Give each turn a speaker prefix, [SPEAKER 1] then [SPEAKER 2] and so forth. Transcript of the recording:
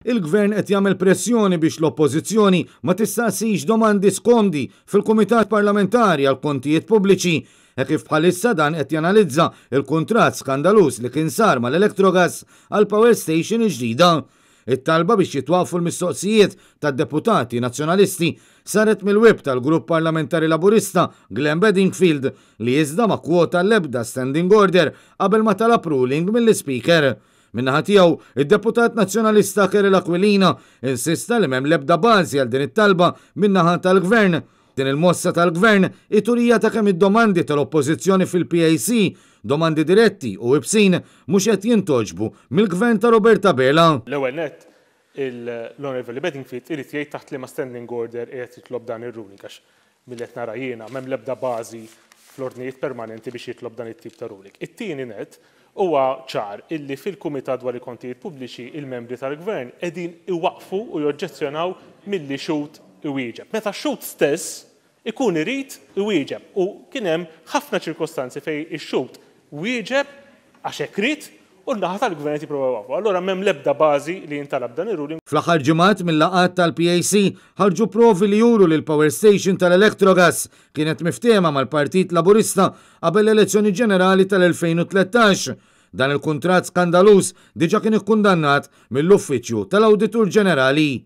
[SPEAKER 1] Il-Gvern qed jagħmel pressjoni biex l-Oppożizzjoni ma tistaqsix domandi skondi fil-Kumitat Parlamentari għal kontijiet pubbliċi kif bħalissa dan qed janalizza il-kuntratt skandalus li kien sar mal-Electrogas għal Power Station ġdida. It-talba biex jitwaqfu l-mistoqsijiet tad-deputati nazzjonalisti saret mill-web tal-Grupp Parlamentari Laburista Glenn Bedingfield li iżda ma kwota l-ebda standing order qabel ma talab ruling mill-Speaker. Minnaħa tiegħu id-deputat nazzjonalista Keril Aquilina insista li m'hemm l-ebda bażi għal din it-talba minnaħa tal-Gvern. Din il-mossa tal-Gvern iturija ta' kemm id-domandi tal-Oppożizzjoni fil-PAC, domandi diretti u ibsin mhux qed jintoġbu mill-Gvern ta' Roberta Bela.
[SPEAKER 2] L-ewwel nett l-Onorevoli Bedingfield irid jgħid taħt liema standing order qiegħed jitlob dan ir-ruling għax millet nara jiena m'hemm l-ebda bażi fl-ordnijiet permanenti biex jitlob dan it-tip ta' ruling. It-tieni nett huwa ċar illi fil-Kumitat dwar il-Kontijiet Pubbliċi il-membri tal-Gvern qegħdin iwaqfu u joġġezzjonaw milli xut iwieġeb. Meta xut stess ikun irid iwieġeb u kien hemm ħafna ċirkostanzi fejn ix-xut wieġeb għax hekk rid u n-naħa tal-Gvern jipprova jwaqfu. Allura m'hemm l-ebda bażi li jintalab dan ir-ruling.
[SPEAKER 1] Fl-aħħar ġimgħat mill-laqgħat tal-PAC ħarġu provi li juru li l-Power Station tal-Electrogas kienet miftiema mal-Partit Laburista qabel l-elezzjoni ġenerali tal-2013. Dan il-kuntratt skandalus diġà kien ikkundannat mill-Uffiċċju tal-Awditur Ġenerali.